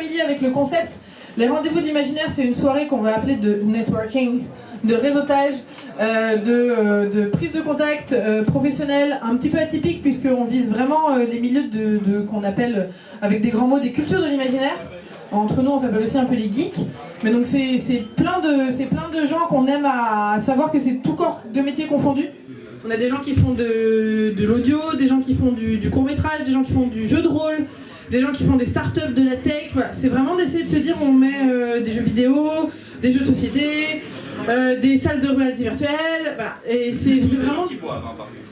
familier avec le concept, les rendez-vous de l'imaginaire, c'est une soirée qu'on va appeler de networking, de réseautage, de prise de contact professionnelle, un petit peu atypique puisqu'on vise vraiment les milieux qu'on appelle, avec des grands mots, des cultures de l'imaginaire. Entre nous, on s'appelle aussi un peu les geeks. Mais donc c'est plein de gens qu'on aime à savoir que c'est tout corps de métiers confondus. On a des gens qui font de l'audio, des gens qui font du court-métrage, des gens qui font du jeu de rôle, des gens qui font des startups, de la tech. Voilà. C'est vraiment d'essayer de se dire on met des jeux vidéo, des jeux de société, des salles de réalité virtuelle. Voilà. Et c'est vraiment...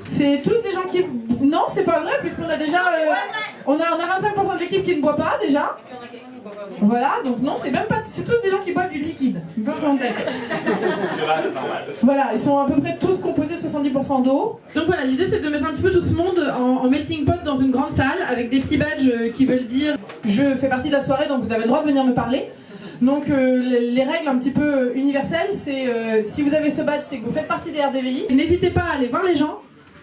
C'est tous des gens qui... Non, c'est pas vrai, puisqu'on a déjà... on a 25% de l'équipe qui ne boit pas, déjà. Voilà, donc non, c'est même pas... C'est tous des gens qui boivent du liquide. Voilà, ils sont à peu près tous composés de 70% d'eau. Donc voilà, l'idée c'est de mettre un petit peu tout ce monde en melting pot dans une grande salle avec des petits badges qui veulent dire je fais partie de la soirée, donc vous avez le droit de venir me parler. Donc les règles un petit peu universelles, c'est si vous avez ce badge, c'est que vous faites partie des RDVI. N'hésitez pas à aller voir les gens.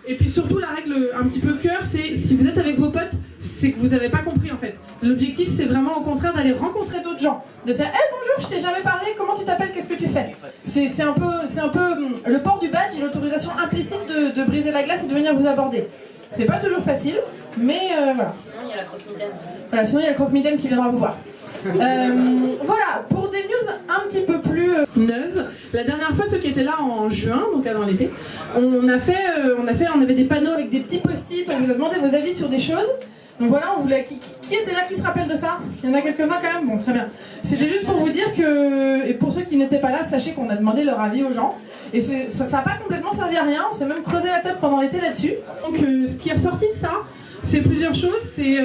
Et puis surtout, la règle un petit peu cœur, c'est si vous êtes avec vos potes, c'est que vous n'avez pas compris en fait. L'objectif, c'est vraiment au contraire d'aller rencontrer d'autres gens. De faire hey, bonjour, je t'ai jamais parlé, comment tu t'appelles, qu'est-ce que tu fais. C'est un peu le port du badge et l'autorisation implicite de briser la glace et de venir vous aborder. C'est pas toujours facile, mais voilà. Sinon, il y a la croque-mitaine. Voilà, sinon il y a le croque-mitaine qui viendra vous voir. Voilà, pour des news un petit peu plus neuves, la dernière fois, ceux qui étaient là en juin, donc avant l'été, on avait des panneaux avec des petits post-it, on vous a demandé vos avis sur des choses. Donc voilà, on voulait, qui était là, qui se rappelle de ça? Il y en a quelques-uns quand même? Bon, très bien. C'était juste pour vous dire que, et pour ceux qui n'étaient pas là, sachez qu'on a demandé leur avis aux gens. Et ça n'a pas complètement servi à rien, on s'est même creusé la tête pendant l'été là-dessus. Donc ce qui est ressorti de ça, c'est plusieurs choses. C'est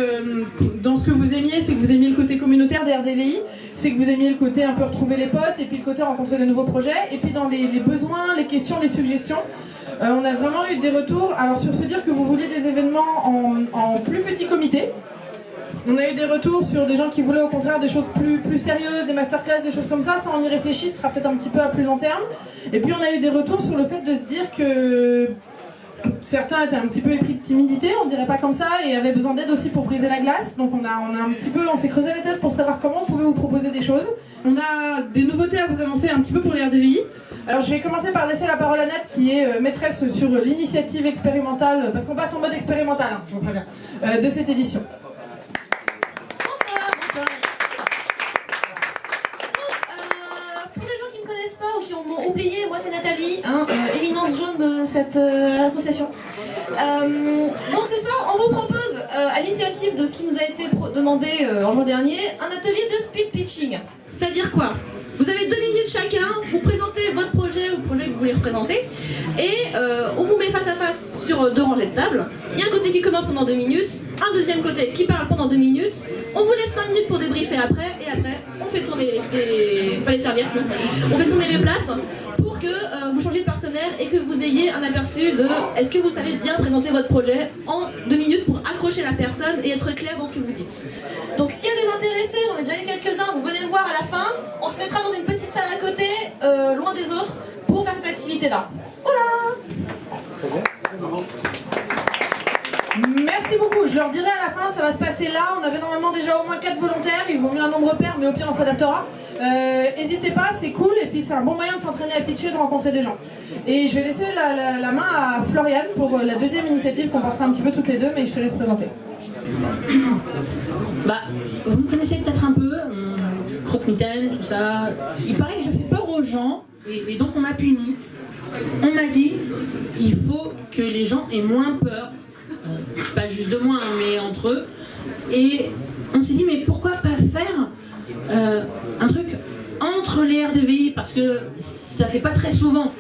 dans ce que vous aimiez, c'est que vous aimiez le côté communautaire des RDVI, c'est que vous aimiez le côté un peu retrouver les potes, et puis le côté rencontrer de nouveaux projets, et puis dans les besoins, les questions, les suggestions, on a vraiment eu des retours. Alors sur se dire que vous vouliez des événements en plus petit comité, on a eu des retours sur des gens qui voulaient au contraire des choses plus sérieuses, des masterclass, des choses comme ça on y réfléchit, ce sera peut-être un petit peu à plus long terme. Et puis on a eu des retours sur le fait de se dire que certains étaient un petit peu épris de timidité, on dirait pas comme ça, et avaient besoin d'aide aussi pour briser la glace. Donc on s'est creusé la tête pour savoir comment on pouvait vous proposer des choses. On a des nouveautés à vous annoncer un petit peu pour les RDVI. Alors je vais commencer par laisser la parole à Nat, qui est maîtresse sur l'initiative expérimentale, parce qu'on passe en mode expérimental, hein, je vous préviens, de cette édition. Bonsoir. Pour les gens qui ne me connaissent pas ou qui m'ont oublié, moi c'est Nathalie, éminence jaune de cette association. Donc ce soir, on vous propose, à l'initiative de ce qui nous a été demandé en juin dernier, un atelier de speed pitching. C'est-à-dire quoi? Vous avez 2 minutes chacun, vous présentez votre projet ou le projet que vous voulez représenter, et on vous met face à face sur 2 rangées de tables. Il y a un côté qui commence pendant 2 minutes, un deuxième côté qui parle pendant 2 minutes, on vous laisse 5 minutes pour débriefer après, et après, on fait tourner pas les serviettes, non. On fait tourner les places pour que vous changiez de partenaire et que vous ayez un aperçu de est-ce que vous savez bien présenter votre projet en 2 minutes pour accrocher la personne et être clair dans ce que vous dites. Donc s'il y a des intéressés, j'en ai déjà eu quelques-uns, vous venez me voir à la fin, on se mettra dans une petite salle à côté, loin des autres, pour faire cette activité-là. Voilà. Merci beaucoup, je leur dirai à la fin, ça va se passer là. On avait normalement déjà au moins 4 volontaires, ils vont mieux un nombre pair, mais au pire on s'adaptera. N'hésitez pas, c'est cool, et puis c'est un bon moyen de s'entraîner à pitcher, de rencontrer des gens. Et je vais laisser la main à Floriane pour la deuxième initiative qu'on portera un petit peu toutes les deux, mais je te laisse présenter. Bah, vous me connaissez peut-être un peu, croque-mitaine, tout ça. Il paraît que je fais peur aux gens, et donc on m'a puni. On m'a dit, il faut que les gens aient moins peur. Pas juste de moi, mais entre eux. Et on s'est dit, mais pourquoi pas faire un truc entre les RDVI, parce que ça fait pas très souvent.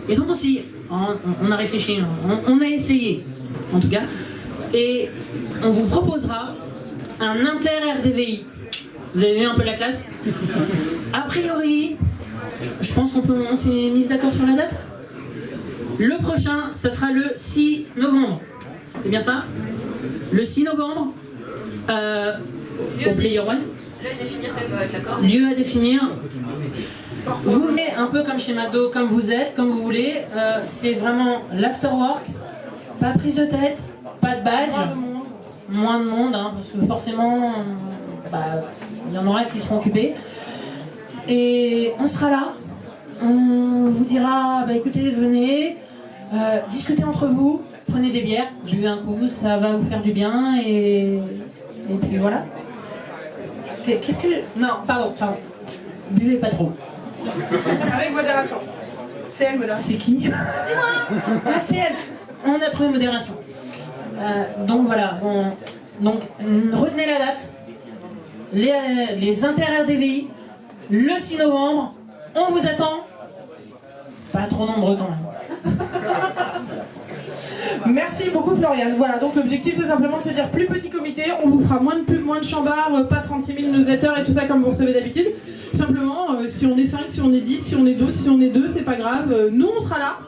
Et donc on s'est dit, on a réfléchi, on a essayé, en tout cas. Et on vous proposera un inter-RDVI. Vous avez vu un peu la classe? A priori, je pense on s'est mis d'accord sur la date. Le prochain, ça sera le 6 novembre. C'est bien ça? Le 6 novembre, au Player One. Lieu à définir quand même avec l'accord. Lieu à définir. Vous venez un peu comme chez McDo, comme vous êtes, comme vous voulez. C'est vraiment l'afterwork, pas de prise de tête, pas de badge. Moins de monde, hein, parce que forcément, y en aura qui seront occupés. Et on sera là, on vous dira, bah écoutez, venez, discutez entre vous, prenez des bières, buvez un coup, ça va vous faire du bien, et puis voilà. Qu'est-ce que... Non, pardon, buvez pas trop. Avec modération. C'est elle, modération. C'est qui? Ah, c'est elle. On a trouvé modération. Donc voilà, donc retenez la date. Les inter-RDVI, le 6 novembre, on vous attend. Pas trop nombreux quand même. Merci beaucoup Floriane. Voilà, donc l'objectif c'est simplement de se dire plus petit comité, on vous fera moins de pubs, moins de chambards, pas 36 000 newsletters et tout ça comme vous recevez d'habitude. Simplement, si on est 5, si on est 10, si on est 12, si on est 2, c'est pas grave. Nous on sera là,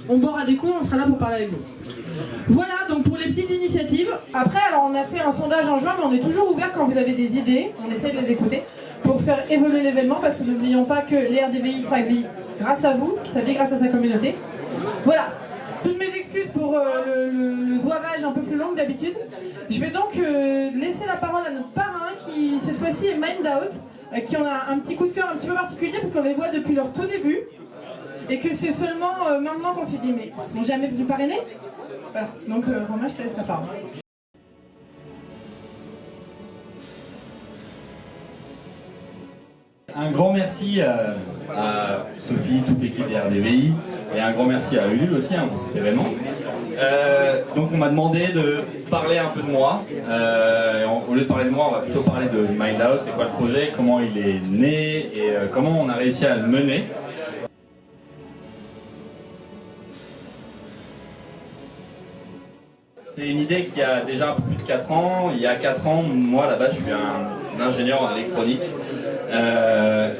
on boira des coups, on sera là pour parler avec vous. Voilà donc pour les petites initiatives. Après, alors on a fait un sondage en juin, mais on est toujours ouvert quand vous avez des idées, on essaie de les écouter pour faire évoluer l'événement, parce que n'oublions pas que les RDVI ça vit grâce à vous, ça vit grâce à sa communauté. Voilà. Toutes mes excuses pour le zouavage un peu plus long que d'habitude. Je vais donc laisser la parole à notre parrain qui cette fois-ci est Mind Out, qui en a un petit coup de cœur un petit peu particulier parce qu'on les voit depuis leur tout début et que c'est seulement maintenant qu'on s'est dit mais ils sont jamais venus parrainer. Voilà. Donc Romain, je te laisse la parole. Un grand merci à Sophie, toute l'équipe des RDVI, et un grand merci à Ulule aussi pour cet événement. Donc on m'a demandé de parler un peu de moi. Au lieu de parler de moi, on va plutôt parler de Mind Out, c'est quoi le projet, comment il est né et comment on a réussi à le mener. C'est une idée qui a déjà un peu plus de 4 ans. Il y a 4 ans, moi là-bas, je suis un ingénieur en électronique.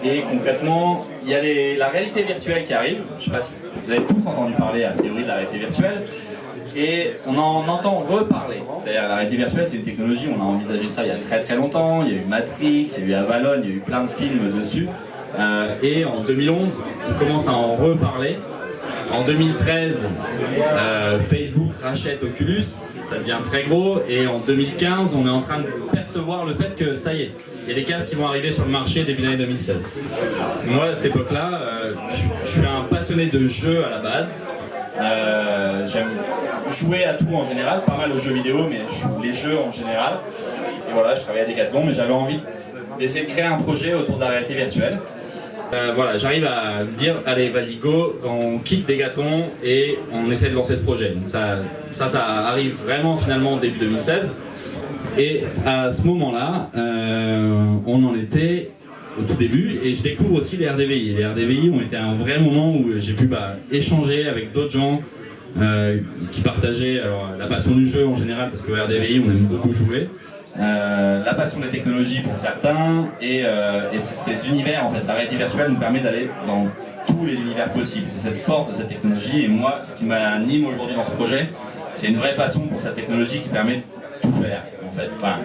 Et concrètement, il y a la réalité virtuelle qui arrive. Je ne sais pas si vous avez tous entendu parler a priori de la réalité virtuelle. Et on en entend reparler. C'est-à-dire la réalité virtuelle, c'est une technologie, on a envisagé ça il y a très très longtemps. Il y a eu Matrix, il y a eu Avalon, il y a eu plein de films dessus. Et en 2011, on commence à en reparler. En 2013, Facebook rachète Oculus, ça devient très gros, et en 2015, on est en train de percevoir le fait que ça y est, il y a des casques qui vont arriver sur le marché début d'année 2016. Moi, à cette époque-là, je suis un passionné de jeux à la base. J'aime jouer à tout en général, pas mal aux jeux vidéo, mais les jeux en général. Et voilà, je travaillais à Decathlon, mais j'avais envie d'essayer de créer un projet autour de la réalité virtuelle. Voilà, j'arrive à me dire, allez, vas-y, go, on quitte Decathlon et on essaie de lancer ce projet. Donc ça arrive vraiment finalement début 2016. Et à ce moment-là, on en était au tout début et je découvre aussi les RDVI. Les RDVI ont été un vrai moment où j'ai pu échanger avec d'autres gens qui partageaient la passion du jeu en général, parce que RDVI, on aime beaucoup jouer. La passion des technologies pour certains et ces univers, en fait, la réalité virtuelle nous permet d'aller dans tous les univers possibles. C'est cette force de cette technologie, et moi, ce qui m'anime aujourd'hui dans ce projet, c'est une vraie passion pour cette technologie qui permet de tout faire, en fait. Enfin,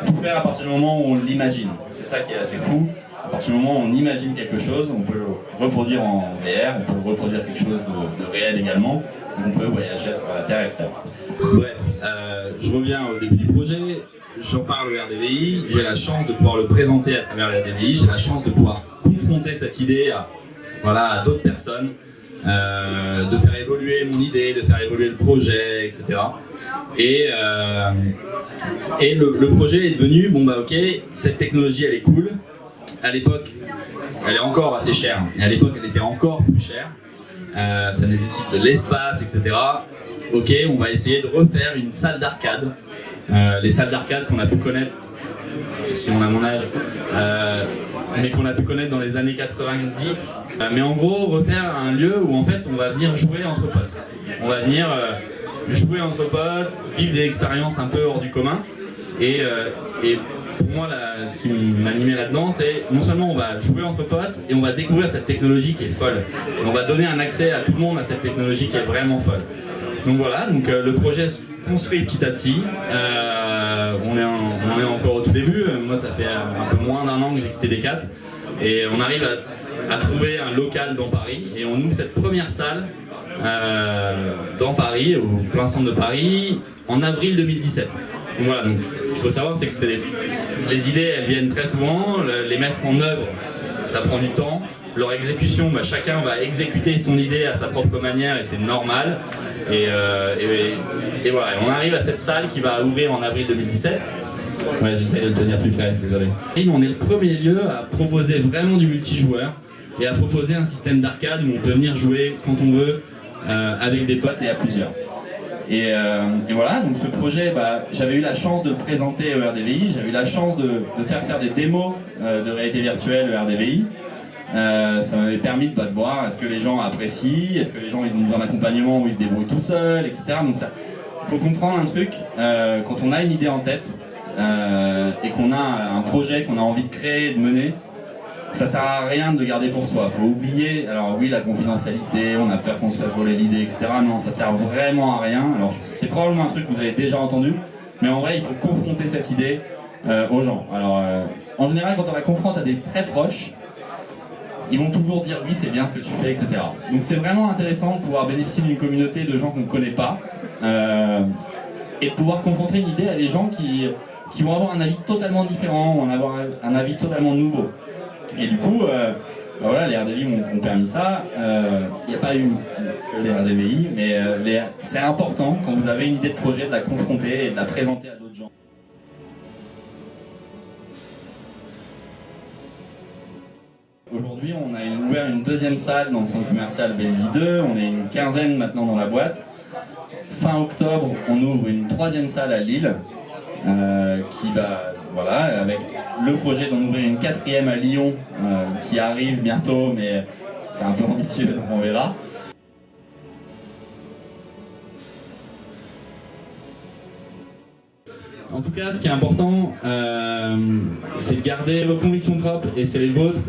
tout faire à partir du moment où on l'imagine. C'est ça qui est assez fou. À partir du moment où on imagine quelque chose, on peut le reproduire en VR, on peut reproduire quelque chose de réel également, on peut voyager à travers la Terre, etc. Bref, je reviens au début du projet. J'en parle au RDVI, j'ai la chance de pouvoir le présenter à travers le RDVI, j'ai la chance de pouvoir confronter cette idée à d'autres personnes, de faire évoluer mon idée, de faire évoluer le projet, etc. Et le projet est devenu, bon bah ok, cette technologie elle est cool, à l'époque elle est encore assez chère, et à l'époque elle était encore plus chère, ça nécessite de l'espace, etc. Ok, on va essayer de refaire une salle d'arcade. Les salles d'arcade qu'on a pu connaître, si on a mon âge, mais qu'on a pu connaître dans les années 90. Mais en gros, refaire un lieu où en fait on va venir jouer entre potes. On va venir jouer entre potes, vivre des expériences un peu hors du commun. Et pour moi, ce qui m'animait là-dedans, c'est non seulement on va jouer entre potes et on va découvrir cette technologie qui est folle. Et on va donner un accès à tout le monde à cette technologie qui est vraiment folle. Donc voilà, le projet se construit petit à petit. On est encore au tout début. Moi, ça fait un peu moins d'un an que j'ai quitté Decat. Et on arrive à trouver un local dans Paris. Et on ouvre cette première salle dans Paris, au plein centre de Paris, en avril 2017. Voilà, donc ce qu'il faut savoir, c'est que les idées, elles viennent très souvent, les mettre en œuvre, ça prend du temps. Leur exécution, chacun va exécuter son idée à sa propre manière et c'est normal. Et voilà, on arrive à cette salle qui va ouvrir en avril 2017. Ouais, j'essaie de le tenir plus près, désolé. Et on est le premier lieu à proposer vraiment du multijoueur et à proposer un système d'arcade où on peut venir jouer quand on veut avec des potes et à plusieurs. Et voilà, donc ce projet, j'avais eu la chance de le présenter au RDVI, j'avais eu la chance de faire des démos de réalité virtuelle au RDVI. Ça m'avait permis de voir est-ce que les gens apprécient, est-ce que les gens ils ont besoin d'accompagnement ou ils se débrouillent tout seuls, etc. Donc ça, il faut comprendre un truc, quand on a une idée en tête et qu'on a un projet qu'on a envie de créer, de mener, ça sert à rien de le garder pour soi. Il faut oublier, alors oui, la confidentialité, on a peur qu'on se fasse voler l'idée, etc. Non, ça sert vraiment à rien. Alors c'est probablement un truc que vous avez déjà entendu, mais en vrai, il faut confronter cette idée aux gens. Alors en général, quand on la confronte à des très proches, ils vont toujours dire oui, c'est bien ce que tu fais, etc. Donc c'est vraiment intéressant de pouvoir bénéficier d'une communauté de gens qu'on ne connaît pas et de pouvoir confronter une idée à des gens qui vont avoir un avis totalement différent, ou avoir un avis totalement nouveau. Et du coup, voilà, les RDVI m'ont permis ça. Il n'y a pas eu que les RDVI, mais c'est important quand vous avez une idée de projet de la confronter et de la présenter à d'autres gens. Aujourd'hui, on a ouvert une deuxième salle dans le centre commercial Vélizy 2, on est une quinzaine maintenant dans la boîte. Fin octobre, on ouvre une troisième salle à Lille, qui va, voilà, avec le projet d'en ouvrir une quatrième à Lyon, qui arrive bientôt, mais c'est un peu ambitieux, donc on verra. En tout cas, ce qui est important, c'est de garder vos convictions propres, et c'est les vôtres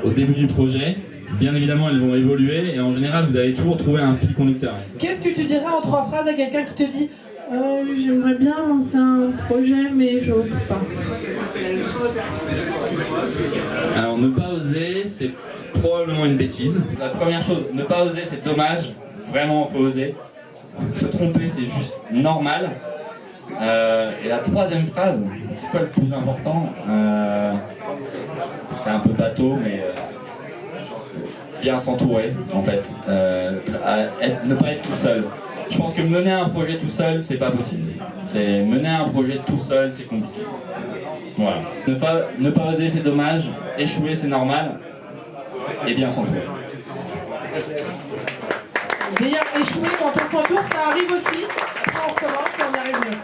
au début du projet. Bien évidemment, elles vont évoluer, et en général, vous allez toujours trouver un fil conducteur. Qu'est-ce que tu dirais en 3 phrases à quelqu'un qui te dit j'aimerais bien lancer un projet, mais j'ose pas? Alors, ne pas oser, c'est probablement une bêtise. La première chose, ne pas oser, c'est dommage. Vraiment, il faut oser. Se tromper, c'est juste normal. Et la troisième phrase, c'est quoi le plus important? C'est un peu bateau, mais bien s'entourer, en fait. Ne pas être tout seul. Je pense que mener un projet tout seul, c'est pas possible. Mener un projet tout seul, c'est compliqué. Voilà. Ne pas oser, c'est dommage. Échouer, c'est normal. Et bien s'entourer. D'ailleurs, échouer quand on s'entoure, ça arrive aussi. Après, on recommence et on y arrive mieux.